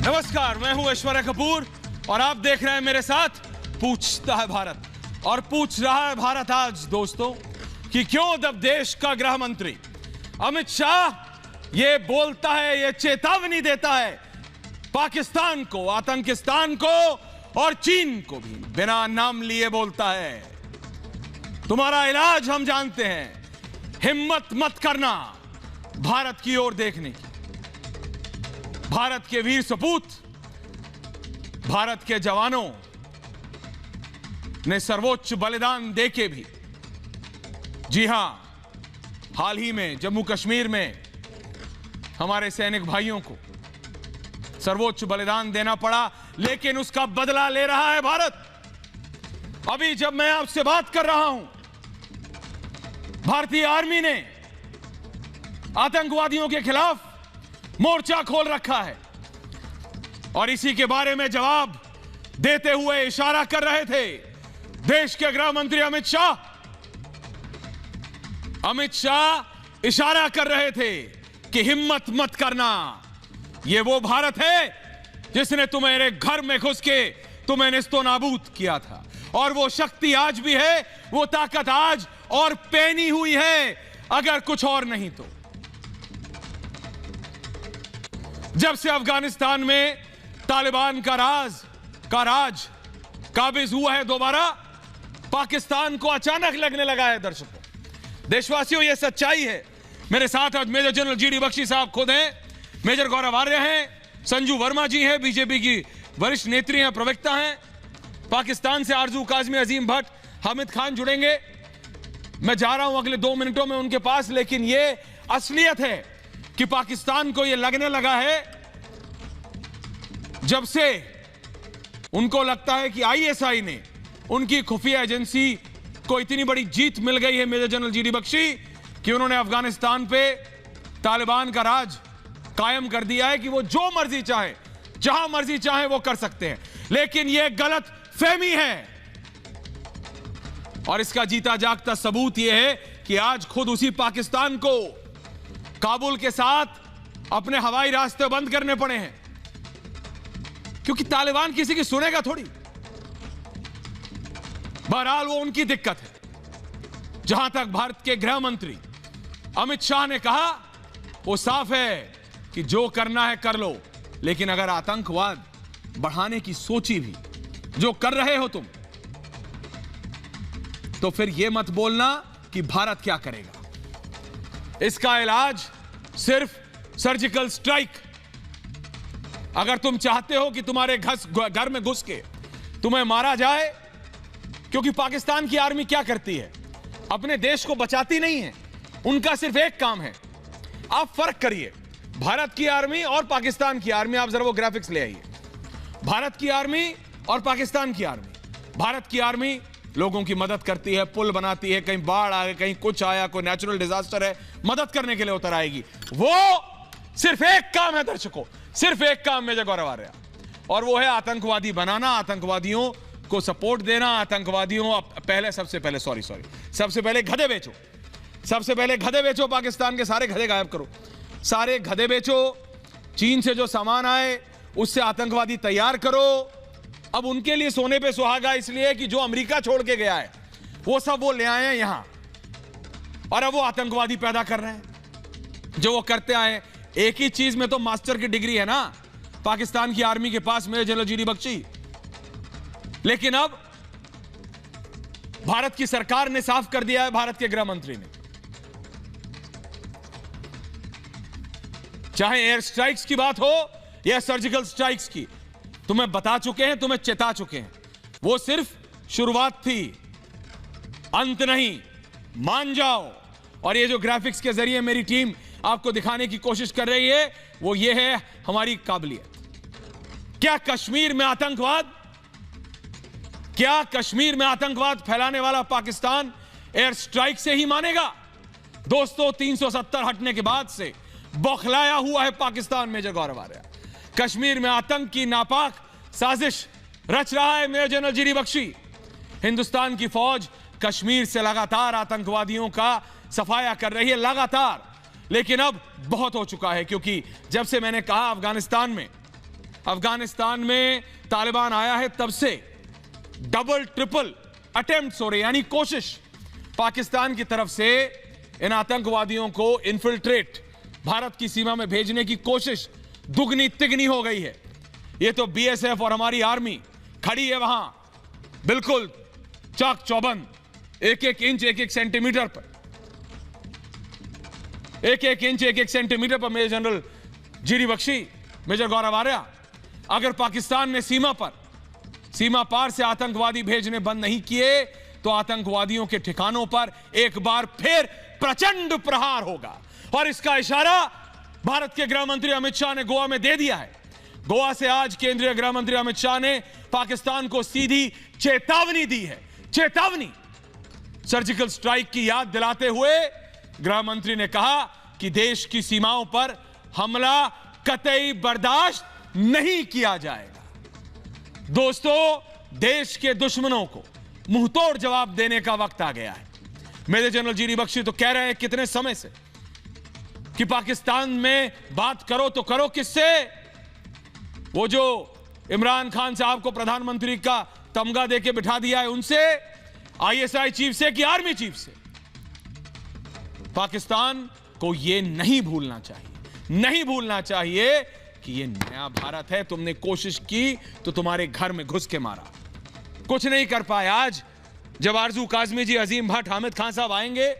नमस्कार, मैं हूं ऐश्वर्या कपूर और आप देख रहे हैं मेरे साथ पूछता है भारत। और पूछ रहा है भारत आज दोस्तों कि क्यों जब देश का गृह मंत्री अमित शाह ये बोलता है, ये चेतावनी देता है पाकिस्तान को, आतंकिस्तान को और चीन को भी बिना नाम लिए बोलता है, तुम्हारा इलाज हम जानते हैं, हिम्मत मत करना भारत की ओर देखने की। भारत के वीर सपूत, भारत के जवानों ने सर्वोच्च बलिदान देके भी, जी हां, हाल ही में जम्मू कश्मीर में हमारे सैनिक भाइयों को सर्वोच्च बलिदान देना पड़ा, लेकिन उसका बदला ले रहा है भारत। अभी जब मैं आपसे बात कर रहा हूं, भारतीय आर्मी ने आतंकवादियों के खिलाफ मोर्चा खोल रखा है और इसी के बारे में जवाब देते हुए इशारा कर रहे थे देश के गृह मंत्री अमित शाह। अमित शाह इशारा कर रहे थे कि हिम्मत मत करना, यह वो भारत है जिसने तुम्हारे घर में घुस के तुम्हें निस्तो नाबूद किया था, और वो शक्ति आज भी है, वो ताकत आज और पैनी हुई है, अगर कुछ और नहीं तो। जब से अफगानिस्तान में तालिबान का राज काबिज हुआ है दोबारा, पाकिस्तान को अचानक लगने लगा है दर्शकों, देशवासियों, यह सच्चाई है। मेरे साथ आज मेजर जनरल जीडी बख्शी साहब खुद हैं, मेजर गौरव आर्य हैं, संजू वर्मा जी हैं, बीजेपी की वरिष्ठ नेत्री हैं, प्रवक्ता हैं, पाकिस्तान से आरजू काजमी, अजीम भट्ट, हामिद खान जुड़ेंगे। मैं जा रहा हूं अगले 2 मिनटों में उनके पास, लेकिन यह असलियत है कि पाकिस्तान को यह लगने लगा है जब से उनको लगता है कि आईएसआई ने, उनकी खुफिया एजेंसी को इतनी बड़ी जीत मिल गई है, मेजर जनरल जीडी बख्शी, कि उन्होंने अफगानिस्तान पे तालिबान का राज कायम कर दिया है कि वो जो मर्जी चाहे, जहां मर्जी चाहे वो कर सकते हैं। लेकिन यह गलत फहमी है और इसका जीता जागता सबूत यह है कि आज खुद उसी पाकिस्तान को काबुल के साथ अपने हवाई रास्ते बंद करने पड़े हैं, क्योंकि तालिबान किसी की सुनेगा थोड़ी। बहरहाल वो उनकी दिक्कत है। जहां तक भारत के गृह मंत्री अमित शाह ने कहा, वो साफ है कि जो करना है कर लो, लेकिन अगर आतंकवाद बढ़ाने की सोची भी जो कर रहे हो तुम, तो फिर यह मत बोलना कि भारत क्या करेगा। इसका इलाज सिर्फ सर्जिकल स्ट्राइक। अगर तुम चाहते हो कि तुम्हारे घर में घुस के तुम्हें मारा जाए, क्योंकि पाकिस्तान की आर्मी क्या करती है, अपने देश को बचाती नहीं है, उनका सिर्फ एक काम है। आप फर्क करिए भारत की आर्मी और पाकिस्तान की आर्मी, आप जरा वो ग्राफिक्स ले आइए। भारत की आर्मी और पाकिस्तान की आर्मी। भारत की आर्मी लोगों की मदद करती है, पुल बनाती है, कहीं बाढ़ आ गई, कहीं कुछ आया, कोई नेचुरल डिजास्टर है, मदद करने के लिए उतर आएगी। वो सिर्फ एक काम है दर्शकों, सिर्फ एक काम मेजर गौरव आर्य, और वो है आतंकवादी बनाना, आतंकवादियों को सपोर्ट देना, आतंकवादियों सबसे पहले गधे बेचो, सबसे पहले गधे बेचो, पाकिस्तान के सारे गधे गायब करो, सारे गधे बेचो, चीन से जो सामान आए उससे आतंकवादी तैयार करो। अब उनके लिए सोने पे सुहागा इसलिए कि जो अमेरिका छोड़ के गया है वो सब वो ले आए हैं यहां, और अब वो आतंकवादी पैदा कर रहे हैं जो वो करते आए। एक ही चीज में तो मास्टर की डिग्री है ना पाकिस्तान की आर्मी के पास, मेजर जनरल जीडी बख्शी। लेकिन अब भारत की सरकार ने साफ कर दिया है, भारत के गृह मंत्री ने, चाहे एयर स्ट्राइक्स की बात हो या सर्जिकल स्ट्राइक्स की, तुम्हें बता चुके हैं, तुम्हें चेता चुके हैं, वो सिर्फ शुरुआत थी, अंत नहीं, मान जाओ। और ये जो ग्राफिक्स के जरिए मेरी टीम आपको दिखाने की कोशिश कर रही है, वो ये है हमारी काबिलियत। क्या कश्मीर में आतंकवाद फैलाने वाला पाकिस्तान एयर स्ट्राइक से ही मानेगा? दोस्तों, 370 हटने के बाद से बौखलाया हुआ है पाकिस्तान, मेजर गौरव आर्य। कश्मीर में आतंक की नापाक साजिश रच रहा है major general GD Bakshi. Hindustan की फौज कश्मीर से लगातार आतंकवादियों का सफाया कर रही है, लगातार। लेकिन अब बहुत हो चुका है, क्योंकि जब से मैंने कहा अफगानिस्तान में अफगानिस्तान में तालिबान आया है तब से डबल ट्रिपल अटेम्प्ट्स हो रहे, यानी कोशिश पाकिस्तान की तरफ से इन आतंकवादियों को इन्फिल्ट्रेट भारत की सीमा में भेजने की कोशिश दुगनी तिगनी हो गई है। ये तो बीएसएफ और हमारी आर्मी खड़ी है वहां बिल्कुल चाक चौबंद, एक एक इंच एक एक सेंटीमीटर पर, एक एक इंच एक एक सेंटीमीटर पर। Major general GD Bakshi, major Gaurav Arya, अगर पाकिस्तान ने सीमा पार से आतंकवादी भेजने बंद नहीं किए तो आतंकवादियों के ठिकानों पर एक बार फिर प्रचंड प्रहार होगा। और इसका इशारा भारत के गृह मंत्री अमित शाह ने गोवा में दे दिया है। गोवा से आज केंद्रीय गृह मंत्री अमित शाह ने पाकिस्तान को सीधी चेतावनी दी है, चेतावनी। सर्जिकल स्ट्राइक की याद दिलाते हुए गृह मंत्री ने कहा कि देश की सीमाओं पर हमला कतई बर्दाश्त नहीं किया जाएगा। दोस्तों, देश के दुश्मनों को मुंहतोड़ जवाब देने का वक्त आ गया है। मेजर जनरल जीडी बख्शी तो कह रहे हैं कितने समय से कि पाकिस्तान में बात करो तो करो किससे? वो जो इमरान खान साहब को प्रधानमंत्री का तमगा देके बिठा दिया है उनसे, आईएसआई चीफ से कि आर्मी चीफ से। पाकिस्तान को यह नहीं भूलना चाहिए, नहीं भूलना चाहिए कि यह नया भारत है। तुमने कोशिश की तो तुम्हारे घर में घुस के मारा, कुछ नहीं कर पाए। आज जब आरजू काजमी जी, अजीम भट्ट, हामिद खान साहब आएंगे,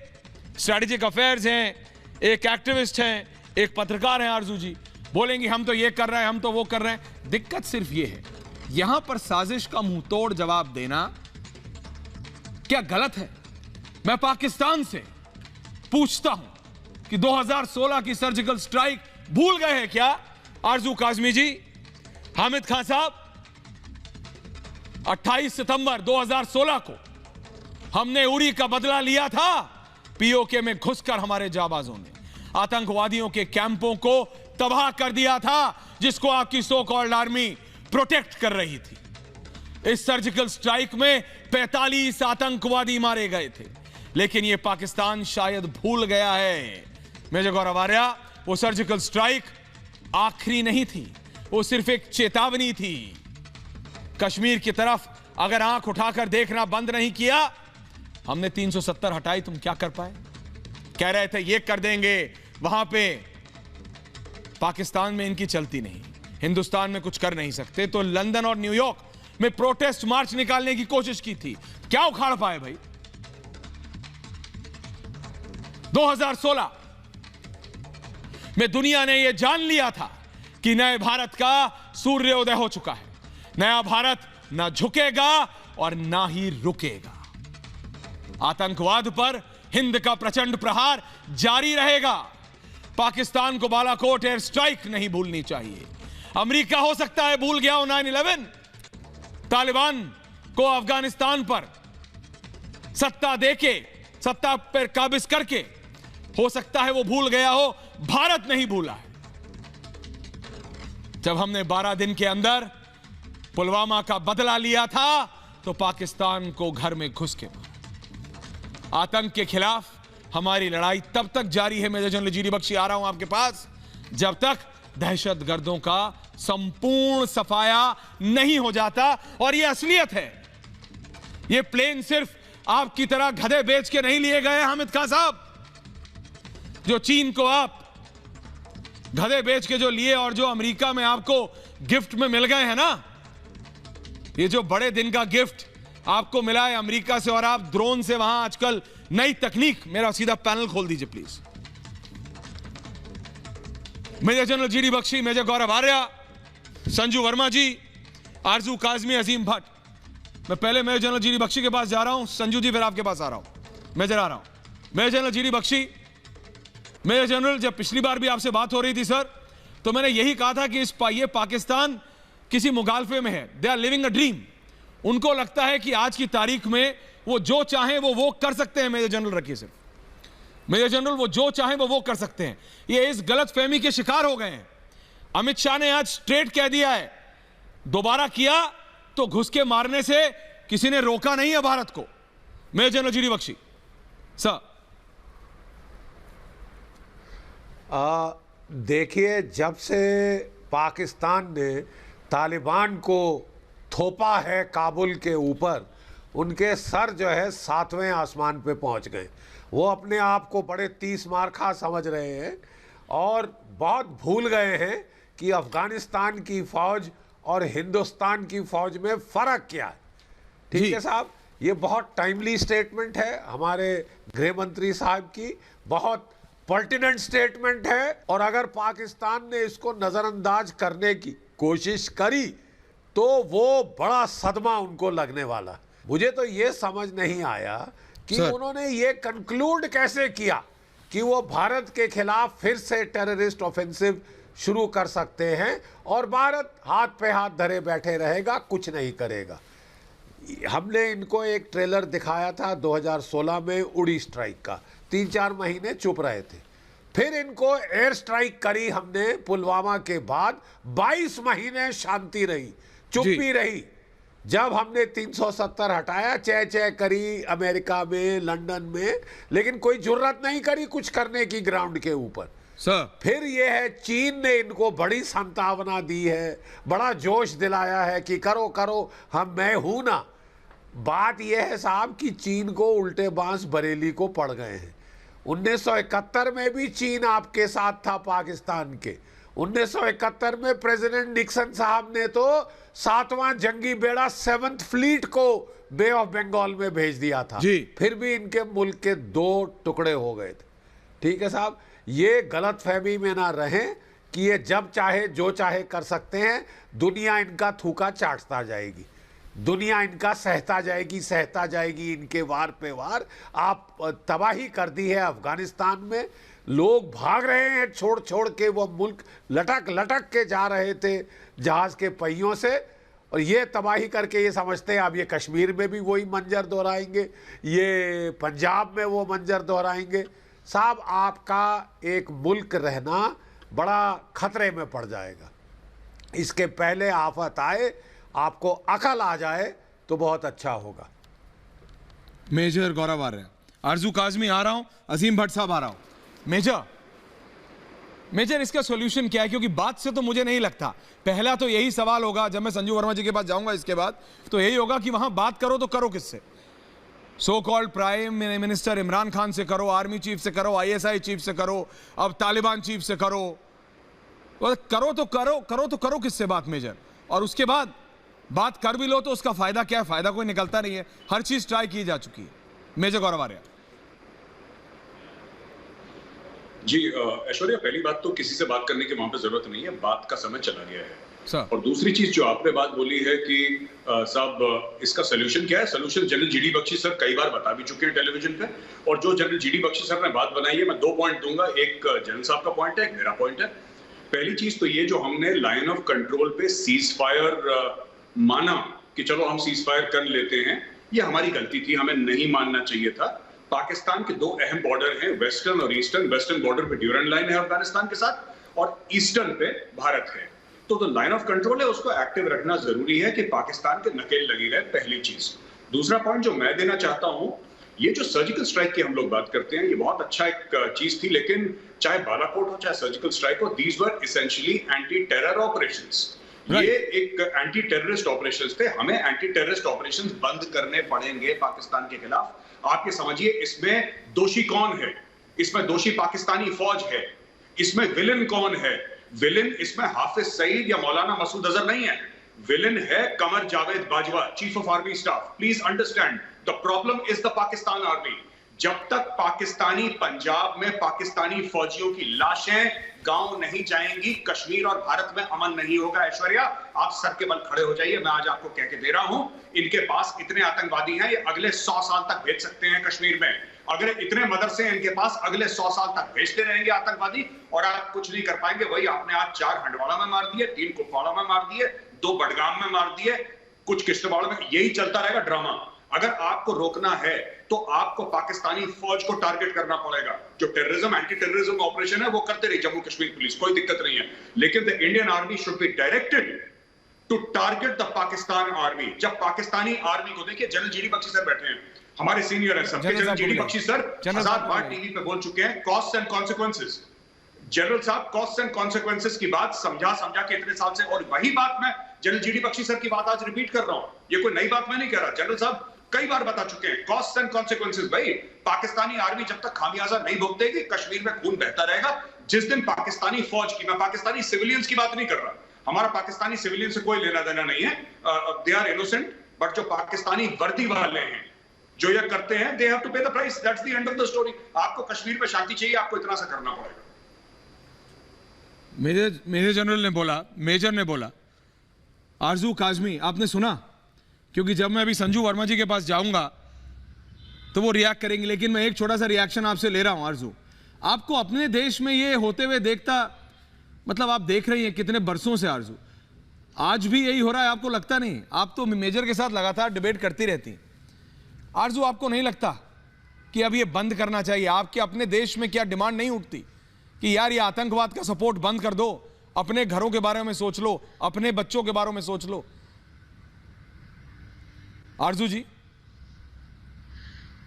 स्ट्रेटेजिक अफेयर्स हैं, एक एक्टिविस्ट हैं, एक पत्रकार हैं, आरजू जी बोलेंगे हम तो ये कर रहे हैं, हम तो वो कर रहे हैं। दिक्कत सिर्फ ये है, यहां पर साजिश का मुंहतोड़ जवाब देना क्या गलत है? मैं पाकिस्तान से पूछता हूं कि 2016 की सर्जिकल स्ट्राइक भूल गए हैं क्या आरजू काजमी जी, हामिद खान साहब? 28 सितंबर 2016 को हमने उरी का बदला लिया था। पीओके में घुसकर हमारे जाबाजों ने आतंकवादियों के कैंपों को तबाह कर दिया था, जिसको आपकी सो कॉल्ड आर्मी प्रोटेक्ट कर रही थी। इस सर्जिकल स्ट्राइक में 45 आतंकवादी मारे गए थे, लेकिन यह पाकिस्तान शायद भूल गया है। मेजर गौरव आर्या, वो सर्जिकल स्ट्राइक आखिरी नहीं थी, वो सिर्फ एक चेतावनी थी। कश्मीर की तरफ अगर आंख उठाकर देखना बंद नहीं किया, हमने 370 हटाई, तुम क्या कर पाए? कह रहे थे ये कर देंगे, वहां पे पाकिस्तान में इनकी चलती नहीं, हिंदुस्तान में कुछ कर नहीं सकते, तो लंदन और न्यूयॉर्क में प्रोटेस्ट मार्च निकालने की कोशिश की थी, क्या उखाड़ पाए भाई? 2016 में दुनिया ने यह जान लिया था कि नए भारत का सूर्योदय हो चुका है। नया भारत ना झुकेगा और ना ही रुकेगा। आतंकवाद पर हिंद का प्रचंड प्रहार जारी रहेगा। पाकिस्तान को बालाकोट एयर स्ट्राइक नहीं भूलनी चाहिए। अमेरिका हो सकता है भूल गया हो 9/11, तालिबान को अफगानिस्तान पर सत्ता देके, सत्ता पर काबिज करके, हो सकता है वो भूल गया हो, भारत नहीं भूला है। जब हमने 12 दिन के अंदर पुलवामा का बदला लिया था तो पाकिस्तान को घर में घुस के मारा। आतंक के खिलाफ हमारी लड़ाई तब तक जारी है, मेजर जनरल जीडी बख्शी, आ रहा हूं आपके पास, जब तक दहशतगर्दों का संपूर्ण सफाया नहीं हो जाता। और यह असलियत है। यह प्लेन सिर्फ आपकी तरह गधे बेच के नहीं लिए गए हामिद खान साहब, जो चीन को आप गधे बेच के जो लिए और जो अमेरिका में आपको गिफ्ट में मिल गए हैं ना, ये जो बड़े दिन का गिफ्ट आपको मिला है अमेरिका से, और आप ड्रोन से वहां आजकल नई तकनीक, मेरा सीधा पैनल खोल दीजिए please. Major general GD Bakshi, major Gaurav Arya, Sanju Verma ji, Arzoo Kazmi, अजीम भट्ट। मैं पहले मेजर जनरल जीडी बख्शी के पास जा रहा हूं, संजू जी फिर आपके पास आ रहा हूं, मेजर आ रहा हूं। Major general GD Bakshi, major general, जब पिछली बार भी आपसे बात हो रही थी सर, तो मैंने यही कहा था कि ये पाकिस्तान किसी मुगालफे में है, they are living a dream. उनको लगता है कि आज की तारीख में वो जो चाहें वो कर सकते हैं। मेजर जनरल रखिए सिर्फ, मेजर जनरल, वो जो चाहें वो कर सकते हैं। ये इस गलत फहमी के शिकार हो गए हैं। अमित शाह ने आज स्ट्रेट कह दिया है, दोबारा किया तो घुस के मारने से किसी ने रोका नहीं है भारत को। Major general GD Bakshi sir. देखिए, जब से पाकिस्तान ने तालिबान को थोपा है काबुल के ऊपर, उनके सर जो है 7वें आसमान पे पहुंच गए। वो अपने आप को बड़े 30 मार्खा समझ रहे हैं और बहुत भूल गए हैं कि अफगानिस्तान की फौज और हिंदुस्तान की फौज में फर्क क्या है। ठीक है साहब, ये बहुत टाइमली स्टेटमेंट है हमारे गृह मंत्री साहब की, बहुत पर्टिनेंट स्टेटमेंट है। और अगर पाकिस्तान ने इसको नजरअंदाज करने की कोशिश करी तो वो बड़ा सदमा उनको लगने वाला। मुझे तो ये समझ नहीं आया कि उन्होंने ये कंक्लूड कैसे किया कि वो भारत के खिलाफ फिर से टेररिस्ट ऑफेंसिव शुरू कर सकते हैं और भारत हाथ पे हाथ धरे बैठे रहेगा, कुछ नहीं करेगा। हमने इनको एक ट्रेलर दिखाया था 2016 में उड़ी स्ट्राइक का, 3-4 महीने चुप रहे थे। फिर इनको एयर स्ट्राइक करी हमने पुलवामा के बाद, 22 महीने शांति रही, चुप्पी रही। जब हमने 370 हटाया, चह चह करी अमेरिका में, लंदन में, लेकिन कोई जुर्रत नहीं करी कुछ करने की ग्राउंड के ऊपर। फिर ये है चीन ने इनको बड़ी संभावना दी है, बड़ा जोश दिलाया है कि करो करो, मैं हूं ना। बात यह है साहब कि चीन को उल्टे बांस बरेली को पड़ गए हैं। 1971 में भी चीन आपके साथ था पाकिस्तान के। 1971 में प्रेसिडेंट निक्सन साहब ने तो 7वां जंगी बेड़ा 7th फ्लीट को बे ऑफ बंगाल में भेज दिया था, फिर भी इनके मुल्क के 2 टुकड़े हो गए थे। ठीक है साहब, ये गलत फहमी में ना रहें कि ये जब चाहे जो चाहे कर सकते हैं। दुनिया इनका थूका चाटता जाएगी, दुनिया इनका सहता जाएगी इनके वार पे वार। आप तबाही कर दी है अफगानिस्तान में, लोग भाग रहे हैं छोड़ छोड़ के, वो मुल्क लटक लटक के जा रहे थे जहाज के पहियों से, और ये तबाही करके ये समझते हैं अब ये कश्मीर में भी वही मंजर दोहराएंगे, ये पंजाब में वो मंजर दोहराएंगे। साहब, आपका एक मुल्क रहना बड़ा खतरे में पड़ जाएगा। इसके पहले आफत आए, आपको अकल आ जाए तो बहुत अच्छा होगा। मेजर गौरव आर्य, आरजू काजमी आ रहा हूं, अजीम भट्ट साहब आ रहा हूं। मेजर इसका सॉल्यूशन क्या है? क्योंकि बात से तो मुझे नहीं लगता, पहला तो यही सवाल होगा जब मैं संजू वर्मा जी के पास जाऊंगा इसके बाद, तो यही होगा कि वहां बात करो तो करो किससे? So called prime minister Imran Khan से करो, आर्मी चीफ से करो, ISI चीफ से करो, अब तालिबान चीफ से करो, तो करो किससे बात मेजर? और उसके बाद बात कर भी लो तो उसका फायदा क्या है? फायदा कोई निकलता नहीं है, हर चीज ट्राई की जा चुकी है। मेजर गौरव आर्य जी। ऐश्वर्या, पहली बात तो किसी से बात करने की वहां पे जरूरत नहीं है, बात का समय चला गया है। और दूसरी चीज जो आपने बात बोली है कि साहब इसका सोल्यूशन क्या है? Solution general GD Bakshi sir कई बार बता भी चुके हैं टेलीविजन पे, और जो जनरल GD बख्शी सर ने बात बनाई है, मैं 2 पॉइंट दूंगा। एक जनरल साहब का पॉइंट है, एक मेरा पॉइंट है। पहली चीज तो ये, जो हमने लाइन ऑफ कंट्रोल पे सीज फायर माना कि चलो हम सीज फायर कर लेते हैं, ये हमारी गलती थी, हमें नहीं मानना चाहिए था। पाकिस्तान के 2 अहम बॉर्डर हैं, वेस्टर्न और ईस्टर्न। वेस्टर्न बॉर्डर पे ड्यूरेंट लाइन है अफगानिस्तान के साथ, और ईस्टर्न पे भारत है। तो लाइन ऑफ कंट्रोल है, उसको एक्टिव रखना जरूरी है कि पाकिस्तान के नकेल लगी रहे, पहली चीज। दूसरा पॉइंट जो मैं देना चाहता हूं, ये जो सर्जिकल स्ट्राइक की हम लोग बात करते हैं, ये बहुत अच्छा एक चीज थी, लेकिन चाहे बालाकोट हो चाहे सर्जिकल स्ट्राइक हो, these were essentially anti terror operations. ये एक एंटी टेररिस्ट ऑपरेशंस थे। हमें एंटी टेररिस्ट ऑपरेशंस बंद करने पड़ेंगे पाकिस्तान के खिलाफ। आप ये समझिए, इसमें दोषी कौन है? इसमें दोषी पाकिस्तानी फौज है। इसमें विलन कौन है? विलन इसमें हाफिज सईद या मौलाना मसूद अजहर नहीं है, विलन है Qamar Javed Bajwa, chief of army staff. Please understand, the problem is the Pakistan army. जब तक पाकिस्तानी पंजाब में पाकिस्तानी फौजियों की लाशें गांव नहीं जाएंगी, कश्मीर और भारत में अमन नहीं होगा। ऐश्वर्या, आप सर के बल खड़े हो जाइए, मैं आज आपको कह के दे रहा हूं, इनके पास इतने आतंकवादी हैं, ये अगले 100 साल तक भेज सकते हैं कश्मीर में। अगर इतने मदरसे हैं इनके पास, अगले 100 साल तक भेजते रहेंगे आतंकवादी, और आप कुछ नहीं कर पाएंगे। वही आपने आज 4 हंडवाड़ा में मार दिए, 3 कुपवाड़ा में मार दिए, 2 बडगाम में मार दिए, कुछ किश्तवाड़ में। यही चलता रहेगा ड्रामा। अगर आपको रोकना है तो आपको पाकिस्तानी फौज को टारगेट करना पड़ेगा। जो टेररिज्म, एंटी टेररिज्म ऑपरेशन है, वो करते रही जम्मू कश्मीर पुलिस, कोई दिक्कत नहीं है, लेकिन the Indian army should be directed to target the Pakistan army. जब पाकिस्तानी आर्मी को, देखिए जनरल GD बख्शी सर बैठे हैं, हमारे सीनियर है सब। जनरल GD बख्शी सर 1000 बार टीवी पे बोल चुके हैं, कॉस्ट एंड कॉन्सिक्वेंसेस। जनरल साहब कॉस्ट एंड कॉन्सिक्वेंसेस की बात समझा के इतने साल से, और वही बात मैं जनरल जीडी बख्शी सर की बात आज रिपीट कर रहा हूं। ये कोई नई बात मैं नहीं कह रहा, जनरल साहब कई बार बता चुके हैं, कॉस्ट एंड कॉन्सिक्वेंसेस। भाई पाकिस्तानी आर्मी जब तक खामियाजा नहीं भुगतेगी कश्मीर में खून बहता रहेगा। जिस दिन पाकिस्तानी फौज की, मैं पाकिस्तानी सिविलियंस की बात नहीं कर रहा, हमारा पाकिस्तानी सिविलियन से कोई लेना देना नहीं है, दे आर इनोसेंट, बट जो पाकिस्तानी वर्दी वाले हैं जो ये करते हैं, दे हैव टू पे the price, that's the end of the story. आपको कश्मीर में शांति चाहिए, आपको इतना सा करना पड़ेगा। मेजर जनरल ने बोला, मेजर ने बोला, आरजू काजमी आपने सुना? क्योंकि जब मैं अभी संजू वर्मा जी के पास जाऊंगा तो वो रिएक्ट करेंगे, लेकिन मैं एक छोटा सा रिएक्शन आपसे ले रहा हूं। आरजू, आपको अपने देश में ये होते हुए देखता, मतलब आप देख रही हैं कितने बरसों से आरजू, आज भी यही हो रहा है, आपको लगता नहीं? आप तो मेजर के साथ लगातार डिबेट करती रहती हैं। आरजू, आपको नहीं लगता कि अब ये बंद करना चाहिए? आपके अपने देश में क्या डिमांड नहीं उठती कि यार ये आतंकवाद का सपोर्ट बंद कर दो, अपने घरों के बारे में सोच लो, अपने बच्चों के बारे में सोच लो? आरजू जी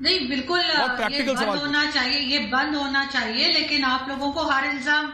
नहीं, बिल्कुल ये बंद होना चाहिए, ये बंद होना चाहिए, लेकिन आप लोगों को हर इल्जाम